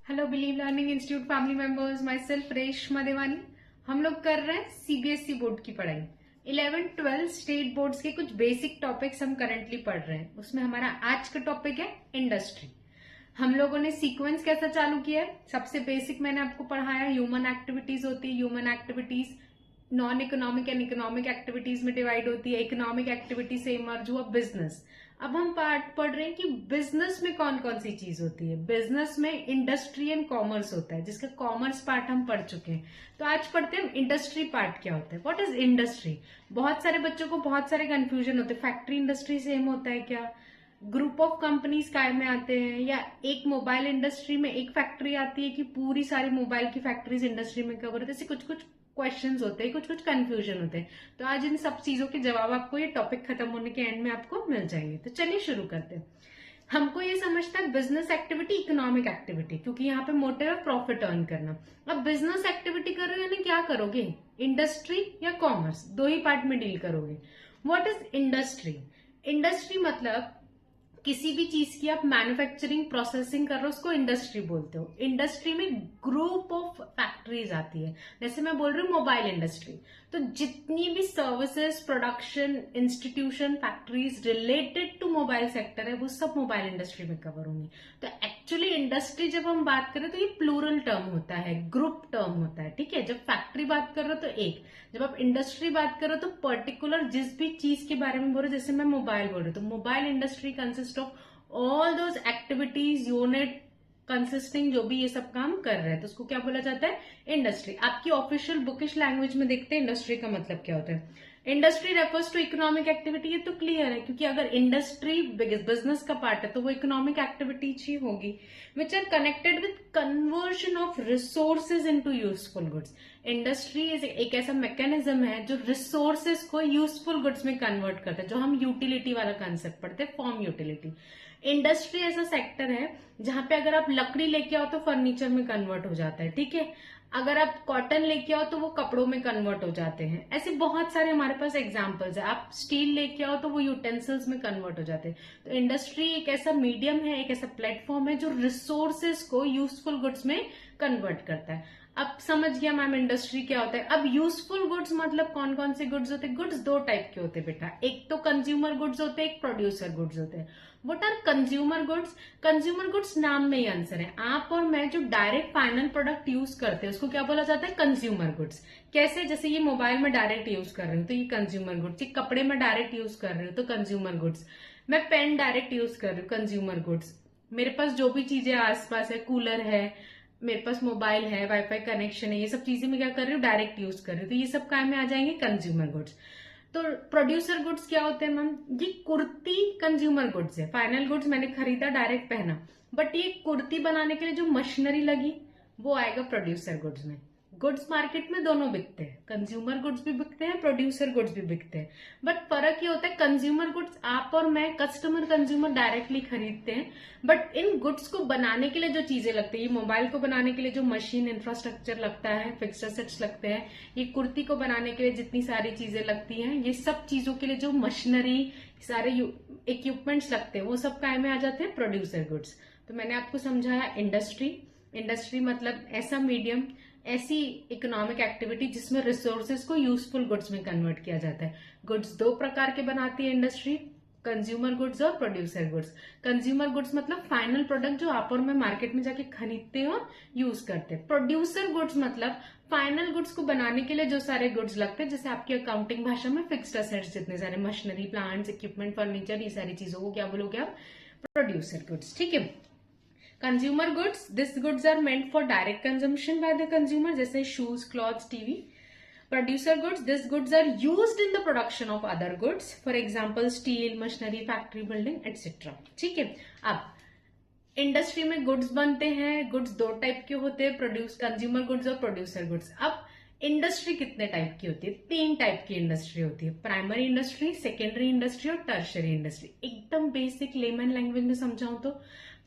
Hello believe learning institute family members, my self Reshma देवानी। हम लोग कर रहे हैं सीबीएसई बोर्ड की पढ़ाई। 11 12 स्टेट बोर्ड्स के कुछ बेसिक टॉपिक्स हम करंटली पढ़ रहे हैं। उसमें हमारा आज का टॉपिक है इंडस्ट्री। हम लोगों ने सीक्वेंस कैसा चालू किया है, सबसे बेसिक मैंने आपको पढ़ाया ह्यूमन एक्टिविटीज होती है। Human activities non economic and economic activities में डिवाइड होती है। इकोनॉमिक एक्टिविटी से इमर्ज हुआ बिजनेस। अब हम पार्ट पढ़ रहे हैं कि बिजनेस में कौन कौन सी चीज होती है। बिजनेस में इंडस्ट्री एंड कॉमर्स होता है, जिसका कॉमर्स पार्ट हम पढ़ चुके हैं। तो आज पढ़ते हैं इंडस्ट्री पार्ट क्या होता है। What is industry. बहुत सारे बच्चों को बहुत सारे कंफ्यूजन होते हैं। फैक्ट्री इंडस्ट्री सेम होता है क्या, ग्रुप ऑफ कंपनीज काय में आते हैं, या एक मोबाइल इंडस्ट्री में एक फैक्ट्री आती है कि पूरी सारी मोबाइल की फैक्ट्रीज इंडस्ट्री में कवर होते हैं। ऐसे कुछ कुछ क्वेश्चंस होते हैं, कुछ कुछ कंफ्यूजन होते हैं। तो आज इन सब चीजों के जवाब आपको ये टॉपिक खत्म होने के एंड में आपको मिल जाएंगे। तो चलिए शुरू करते हैं। हमको ये समझता है बिजनेस एक्टिविटी, इकोनॉमिक एक्टिविटी, क्योंकि यहाँ पे मोटिव है प्रॉफिट अर्न करना। अब बिजनेस एक्टिविटी कर रहे हो यानी क्या करोगे, इंडस्ट्री या कॉमर्स, दो ही पार्ट में डील करोगे। What is industry. इंडस्ट्री मतलब किसी भी चीज की आप मैन्युफैक्चरिंग प्रोसेसिंग कर रहे हो उसको इंडस्ट्री बोलते हो। इंडस्ट्री में ग्रुप ऑफ फैक्ट्रीज आती है। जैसे मैं बोल रही हूँ मोबाइल इंडस्ट्री, तो जितनी भी services, production, institution, factories related to mobile sector है वो सब मोबाइल इंडस्ट्री में कवर होंगी। तो एक्चुअली इंडस्ट्री जब हम बात करें तो ये प्लूरल टर्म होता है, ग्रुप टर्म होता है। ठीक है, जब फैक्ट्री बात कर रहे हो तो एक, जब आप इंडस्ट्री बात कर रहे हो तो पर्टिकुलर जिस भी चीज के बारे में बोल रहे हो, जैसे मैं मोबाइल बोल रही हूँ तो mobile industry consist of all those activities, unit consisting, जो भी ये सब काम कर रहे हैं तो उसको क्या बोला जाता है, इंडस्ट्री। आपकी ऑफिशियल बुकिश लैंग्वेज में देखते हैं इंडस्ट्री का मतलब क्या होता है। Industry refers to economic activity, ये तो क्लियर है, क्योंकि अगर इंडस्ट्री बिजनेस का पार्ट है तो वो इकोनॉमिक एक्टिविटीज ही होगी, which are connected with conversion of resources into useful goods. Industry एक ऐसा मैकेनिज्म है जो रिसोर्सेज को यूजफुल गुड्स में कन्वर्ट करता है, जो हम यूटिलिटी वाला कंसेप्ट पढ़ते हैं, फॉर्म यूटिलिटी। इंडस्ट्री ऐसा सेक्टर है जहां पे अगर आप लकड़ी लेके आओ तो फर्नीचर में कन्वर्ट हो जाता है। ठीक है, अगर आप कॉटन लेके आओ तो वो कपड़ों में कन्वर्ट हो जाते हैं। ऐसे बहुत सारे हमारे पास एग्जांपल्स है। आप स्टील लेके आओ तो वो यूटेंसिल्स में कन्वर्ट हो जाते हैं। तो इंडस्ट्री एक ऐसा मीडियम है, एक ऐसा प्लेटफॉर्म है जो रिसोर्सेज को यूजफुल गुड्स में कन्वर्ट करता है। अब समझ गया मैम इंडस्ट्री क्या होता है। अब यूजफुल गुड्स मतलब कौन कौन से गुड्स होते हैं। गुड्स दो टाइप के होते हैं बेटा, एक तो कंज्यूमर गुड्स होते हैं, एक प्रोड्यूसर गुड्स होते हैं। What are consumer goods. Consumer goods नाम में ही आंसर है। आप और मैं जो डायरेक्ट फाइनल प्रोडक्ट यूज करते हैं उसको क्या बोला जाता है, कंज्यूमर गुड्स। कैसे, जैसे ये मोबाइल में डायरेक्ट यूज कर रही हूँ तो ये कंज्यूमर गुड्स। ये कपड़े में डायरेक्ट यूज कर रही हूँ तो कंज्यूमर गुड्स। मैं पेन डायरेक्ट यूज कर रही हूँ, कंज्यूमर गुड्स। मेरे पास जो भी चीजें आसपास है, कूलर है, मेरे पास मोबाइल है, वाईफाई कनेक्शन है, ये सब चीजें मैं क्या कर रही हूँ, डायरेक्ट यूज कर रही हूँ, तो ये सब काम में आ जाएंगे कंज्यूमर गुड्स। तो प्रोड्यूसर गुड्स क्या होते हैं मैम, ये कुर्ती कंज्यूमर गुड्स है। फाइनल गुड्स मैंने खरीदा, डायरेक्ट पहना, बट ये कुर्ती बनाने के लिए जो मशीनरी लगी वो आएगा प्रोड्यूसर गुड्स में। गुड्स मार्केट में दोनों बिकते हैं, कंज्यूमर गुड्स भी बिकते हैं, प्रोड्यूसर गुड्स भी बिकते हैं, बट फर्क ये होता है कंज्यूमर गुड्स आप और मैं कस्टमर कंज्यूमर डायरेक्टली खरीदते हैं, बट इन गुड्स को बनाने के लिए जो चीजें लगती है, ये मोबाइल को बनाने के लिए जो मशीन इंफ्रास्ट्रक्चर लगता है, फिक्स्ड एसेट्स लगते हैं, ये कुर्ती को बनाने के लिए जितनी सारी चीजें लगती हैं, ये सब चीजों के लिए जो मशीनरी, सारे इक्विपमेंट्स लगते हैं, वो सब काय में आ जाते हैं, प्रोड्यूसर गुड्स। तो मैंने आपको समझाया इंडस्ट्री। इंडस्ट्री मतलब ऐसा मीडियम, ऐसी इकोनॉमिक एक्टिविटी जिसमें रिसोर्सेज को यूजफुल गुड्स में कन्वर्ट किया जाता है। गुड्स दो प्रकार के बनाती है इंडस्ट्री, कंज्यूमर गुड्स और प्रोड्यूसर गुड्स। कंज्यूमर गुड्स मतलब फाइनल प्रोडक्ट जो आप और मैं मार्केट में जाके खरीदते हो, यूज करते हैं। प्रोड्यूसर गुड्स मतलब फाइनल गुड्स को बनाने के लिए जो सारे गुड्स लगते हैं, जैसे आपकी अकाउंटिंग भाषा में फिक्स्ड एसेट्स, जितने सारे मशीनरी, प्लांट्स, इक्विपमेंट, फर्नीचर, ये सारी चीजों को क्या बोलोगे आप, प्रोड्यूसर गुड्स। ठीक है। Consumer goods, this goods are meant for direct consumption by the consumer, जैसे shoes, clothes, TV. Producer goods, this goods are used in the production of other goods, for example steel, machinery, factory, building, etcetera. ठीक है। अब industry में goods बनते हैं, goods दो type के होते हैं, कंज्यूमर गुड्स और प्रोड्यूसर गुड्स। अब इंडस्ट्री कितने टाइप की होती है, तीन टाइप की इंडस्ट्री होती है, प्राइमरी इंडस्ट्री, सेकेंडरी इंडस्ट्री और टर्शरी इंडस्ट्री। एकदम बेसिक लेमन लैंग्वेज में समझाऊं तो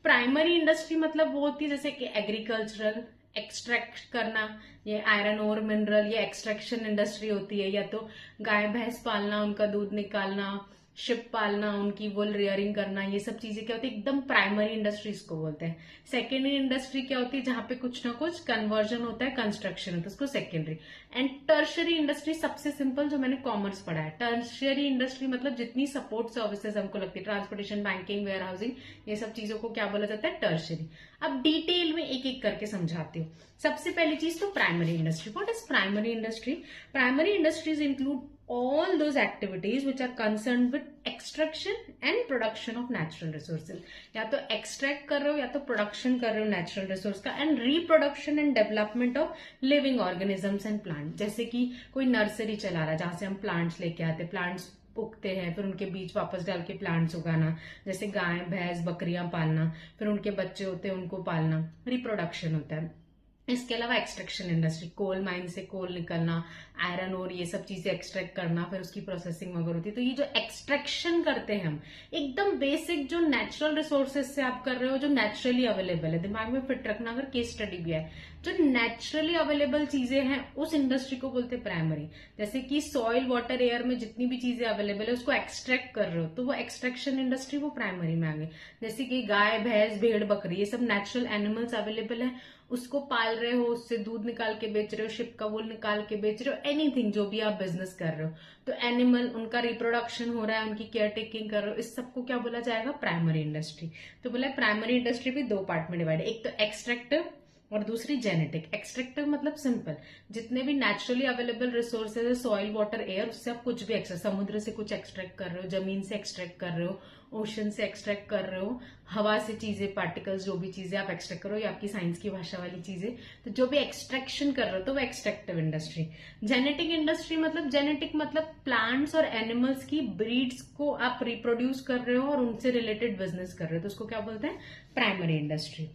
प्राइमरी इंडस्ट्री मतलब वो होती है जैसे कि एग्रीकल्चरल, एक्सट्रैक्ट करना, ये आयरन ओर मिनरल, ये एक्सट्रैक्शन इंडस्ट्री होती है, या तो गाय भैंस पालना, उनका दूध निकालना, शिप पालना, उनकी वुल रियरिंग करना, ये सब चीजें क्या होती है, एकदम प्राइमरी इंडस्ट्रीज को बोलते हैं। सेकेंडरी इंडस्ट्री क्या होती है, जहां पे कुछ ना कुछ कन्वर्जन होता है, कंस्ट्रक्शन होता है, उसको सेकेंडरी। एंड टर्शरी इंडस्ट्री सबसे सिंपल, जो मैंने कॉमर्स पढ़ा है। टर्शरी इंडस्ट्री मतलब जितनी सपोर्ट सर्विसेज हमको लगती है, ट्रांसपोर्टेशन, बैंकिंग, वेयर हाउसिंग, ये सब चीजों को क्या बोला जाता है, टर्शरी। अब डिटेल में एक एक करके समझाती हूँ। सबसे पहली चीज तो primary industry. What is primary industry? Primary industries include all those activities which are concerned with extraction and production of natural resources। या तो extract कर रहे हो या तो production कर रहे हो natural resource का, and reproduction and development of living organisms and plants। जैसे कि कोई नर्सरी चला रहा है जहां से हम प्लांट्स लेके आते, प्लांट्स उगते हैं, फिर उनके बीज वापस डाल के प्लांट्स उगाना, जैसे गाय भैंस बकरियां पालना, फिर उनके बच्चे होते हैं उनको पालना, रिप्रोडक्शन होता है। इसके अलावा एक्सट्रैक्शन इंडस्ट्री, कोल माइन से कोल निकलना, आयरन और ये सब चीजें एक्सट्रैक्ट करना, फिर उसकी प्रोसेसिंग वगैरह होती है। तो ये जो एक्सट्रैक्शन करते हैं हम, एकदम बेसिक जो नेचुरल रिसोर्सेज से आप कर रहे हो, जो नेचुरली अवेलेबल है, दिमाग में फिट रखना, अगर केस स्टडी भी है, जो नेचुरली अवेलेबल चीजें हैं उस इंडस्ट्री को बोलते हैं प्राइमरी। जैसे कि सॉइल, वाटर, एयर में जितनी भी चीजें अवेलेबल है उसको एक्सट्रैक्ट कर रहे हो, तो वो एक्सट्रैक्शन इंडस्ट्री, वो प्राइमरी में आ गई। जैसे कि गाय भैंस भेड़ बकरी, ये सब नेचुरल एनिमल्स अवेलेबल है, उसको पाल रहे हो, उससे दूध निकाल के बेच रहे हो, शिप का वूल निकाल के बेच रहे हो, एनीथिंग जो भी आप बिजनेस कर रहे हो, तो एनिमल, उनका रिप्रोडक्शन हो रहा है, उनकी केयर टेकिंग कर रहे हो, इस सबको क्या बोला जाएगा, प्राइमरी इंडस्ट्री। तो बोला प्राइमरी इंडस्ट्री भी दो पार्ट में डिवाइड है, एक तो एक्सट्रैक्टिव और दूसरी जेनेटिक। एक्सट्रैक्टिव मतलब सिंपल, जितने भी नेचुरली अवेलेबल रिसोर्सेज है, सॉइल वाटर एयर, उससे आप कुछ भी एक्सट्रैक्ट, समुद्र से कुछ एक्सट्रैक्ट कर रहे हो, जमीन से एक्सट्रैक्ट कर रहे हो, ओशन से एक्सट्रैक्ट कर रहे हो, हवा से चीजें, पार्टिकल्स, जो भी चीजें आप एक्सट्रैक्ट करो, या आपकी साइंस की भाषा वाली चीजें, तो जो भी एक्सट्रैक्शन कर रहे हो तो वो एक्सट्रैक्टिव इंडस्ट्री। जेनेटिक इंडस्ट्री मतलब, जेनेटिक मतलब प्लांट्स और एनिमल्स की ब्रीड्स को आप रिप्रोड्यूस कर रहे हो और उनसे रिलेटेड बिजनेस कर रहे हो, तो उसको क्या बोलते हैं, प्राइमरी इंडस्ट्री।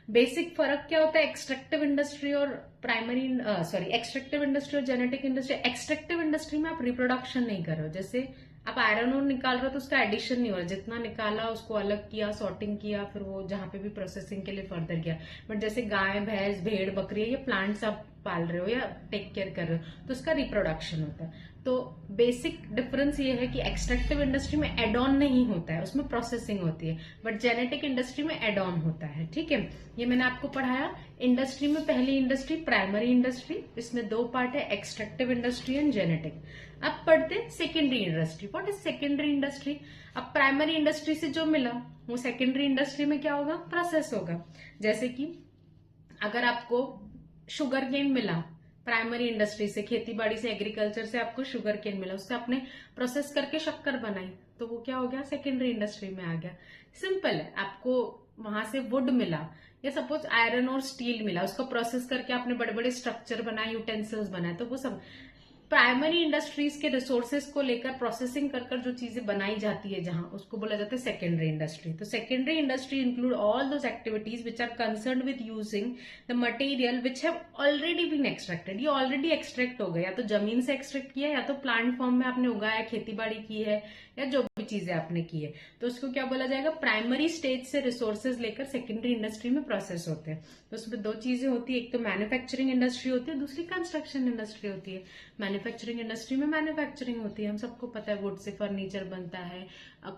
बेसिक फर्क क्या होता है एक्सट्रैक्टिव इंडस्ट्री और एक्सट्रैक्टिव इंडस्ट्री और जेनेटिक इंडस्ट्री। एक्सट्रैक्टिव इंडस्ट्री में आप रिप्रोडक्शन नहीं कर रहे हो, जैसे आप आयरन ओर निकाल रहे हो तो उसका एडिशन नहीं हो रहा, जितना निकाला उसको अलग किया, सॉर्टिंग किया, फिर वो जहां पे भी प्रोसेसिंग के लिए फर्दर किया। बट जैसे गाय भैंस भेड़ बकरी, ये प्लांट्स आप पाल रहे हो या टेक केयर कर रहे हो, तो उसका रिप्रोडक्शन होता है। तो बेसिक डिफरेंस ये है कि एक्सट्रैक्टिव इंडस्ट्री में एड ऑन नहीं होता है, उसमें प्रोसेसिंग होती है, बट जेनेटिक इंडस्ट्री में एड ऑन होता है। ठीक है, ये मैंने आपको पढ़ाया। इंडस्ट्री में पहली इंडस्ट्री प्राइमरी इंडस्ट्री, इसमें दो पार्ट है, एक्सट्रैक्टिव इंडस्ट्री एंड जेनेटिक। अब पढ़ते हैं secondary industry. What is secondary industry? अब प्राइमरी इंडस्ट्री से जो मिला वो सेकेंडरी इंडस्ट्री में क्या होगा, प्रोसेस होगा। जैसे कि अगर आपको शुगर केन मिला प्राइमरी इंडस्ट्री से, खेती बाड़ी से, एग्रीकल्चर से आपको शुगर केन मिला, उससे आपने प्रोसेस करके शक्कर बनाई, तो वो क्या हो गया, सेकेंडरी इंडस्ट्री में आ गया। सिंपल है। आपको वहां से वुड मिला या सपोज आयरन और स्टील मिला, उसको प्रोसेस करके आपने बड़े बड़े स्ट्रक्चर बनाए, यूटेंसिल्स बनाए, तो वो सब प्राइमरी इंडस्ट्रीज के रिसोर्सेज को लेकर प्रोसेसिंग कर जो चीजें बनाई जाती है जहां, उसको बोला जाता है सेकेंडरी इंडस्ट्री। तो secondary industry include all those activities which are concern with using the material which have already been extracted. ये ऑलरेडी एक्सट्रैक्ट हो गया, या तो जमीन से एक्सट्रैक्ट किया, या तो प्लांट फॉर्म में आपने उगाया, खेती बाड़ी की है, या जो भी चीजें आपने की है, तो उसको क्या बोला जाएगा, प्राइमरी स्टेज से रिसोर्सेज लेकर सेकेंडरी इंडस्ट्री में प्रोसेस होते हैं। तो उसमें दो चीजें होती है, एक तो मैन्युफैक्चरिंग इंडस्ट्री होती है, दूसरी कंस्ट्रक्शन इंडस्ट्री होती है। मैन्युफैक्चरिंग इंडस्ट्री में मैन्युफैक्चरिंग होती है, हम सबको पता है, वुड से फर्नीचर बनता है,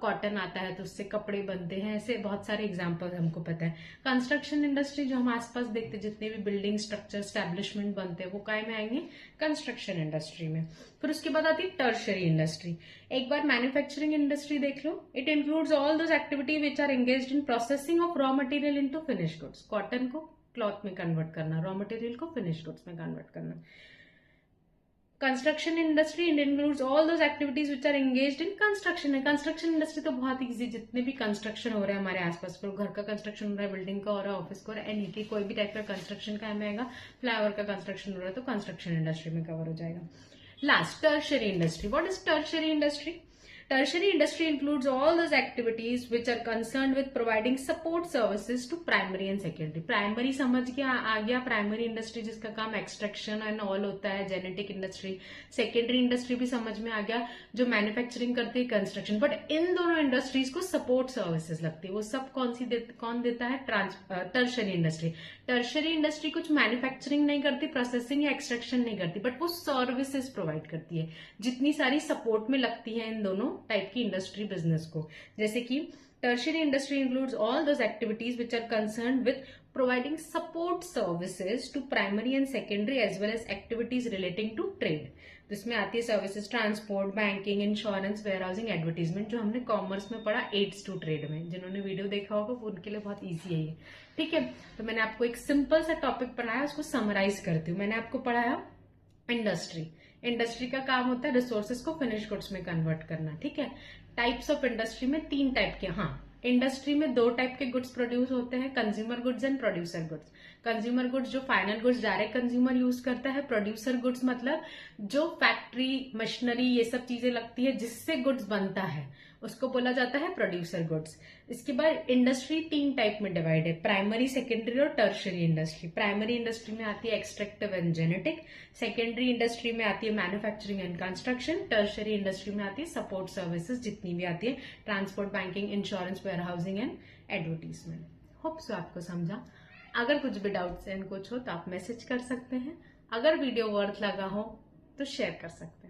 कॉटन आता है तो उससे कपड़े बनते हैं, ऐसे बहुत सारे एग्जाम्पल हमको पता है। कंस्ट्रक्शन इंडस्ट्री जो हम आसपास देखते हैं, जितने भी बिल्डिंग स्ट्रक्चर स्टैब्लिशमेंट बनते हैं, वो काय में आएंगे, कंस्ट्रक्शन इंडस्ट्री में। फिर उसके बाद आती है टर्शरी इंडस्ट्री। एक बार मैन्युफैक्चरिंग इंडस्ट्री देख लो, it includes all those activity which are engaged in processing of raw material into finish goods. Cotton को क्लॉथ में कन्वर्ट करना, रॉ मटेरियल को फिनिश गुड्स में कन्वर्ट करना। Construction industry includes all those activities which are engaged in construction है। Construction industry तो बहुत easy, जितने भी कंस्ट्रक्शन हो रहा है हमारे आसपास, फिर घर का कंस्ट्रक्शन हो रहा है, बिल्डिंग का हो रहा है, ऑफिस का हो रहा है, एनी की कोई भी टाइप का कंस्ट्रक्शन का में आएगा, फ्लाईओवर का कंस्ट्रक्शन हो रहा है तो कंस्ट्रक्शन इंडस्ट्री में कवर हो जाएगा। Last, tertiary industry. What is tertiary industry? Tertiary industry includes all those activities which are concerned with providing support services to primary and secondary. Primary समझ के आ गया, प्राइमरी इंडस्ट्री जिसका काम एक्सट्रैक्शन एंड ऑल होता है, genetic industry. Secondary industry भी समझ में आ गया, जो मैन्युफैक्चरिंग करती है, कंस्ट्रक्शन। बट इन दोनों इंडस्ट्रीज को सपोर्ट सर्विसेज लगती है, वो सब कौन देता है, टर्शरी इंडस्ट्री। टर्शरी इंडस्ट्री कुछ मैन्युफैक्चरिंग नहीं करती, प्रोसेसिंग या एक्सट्रैक्शन नहीं करती, बट वो सर्विसेज प्रोवाइड करती है, जितनी सारी सपोर्ट में लगती है इन दोनों टाइप की इंडस्ट्री बिजनेस को। जैसे कि tertiary industry includes all those activities which are concern with providing support services to primary and secondary as well as activities relating to trade. जिसमें आती है services transport, banking, insurance, warehousing, advertisement, जो हमने commerce में पढ़ा ads to trade में। जिन्होंने video देखा होगा वो उनके लिए बहुत ईजी है ये। ठीक है, तो मैंने आपको एक सिंपल सा टॉपिक पढ़ाया, उसको समराइज करती हूँ। मैंने आपको पढ़ाया इंडस्ट्री। इंडस्ट्री का काम होता है रिसोर्सेज को फिनिश गुड्स में कन्वर्ट करना। ठीक है, टाइप्स ऑफ इंडस्ट्री में 3 टाइप के, हाँ इंडस्ट्री में 2 टाइप के गुड्स प्रोड्यूस होते हैं, consumer goods and producer goods. Consumer goods जो final goods direct consumer use करता है, प्रोड्यूसर गुड्स मतलब जो फैक्ट्री, मशीनरी, ये सब चीजें लगती है जिससे गुड्स बनता है, उसको बोला जाता है प्रोड्यूसर गुड्स। इसके बाद इंडस्ट्री 3 टाइप में डिवाइड है, प्राइमरी, सेकेंडरी और टर्शियरी इंडस्ट्री। प्राइमरी इंडस्ट्री में आती है extractive and genetic, secondary industry में आती है manufacturing and construction, tertiary industry में आती है सपोर्ट सर्विसेज जितनी भी आती है, transport, banking, insurance, warehousing and advertisement. Hope so आपको समझा। अगर कुछ भी डाउट्स एंड कुछ हो तो आप मैसेज कर सकते हैं। अगर वीडियो वर्थ लगा हो तो शेयर कर सकते हैं।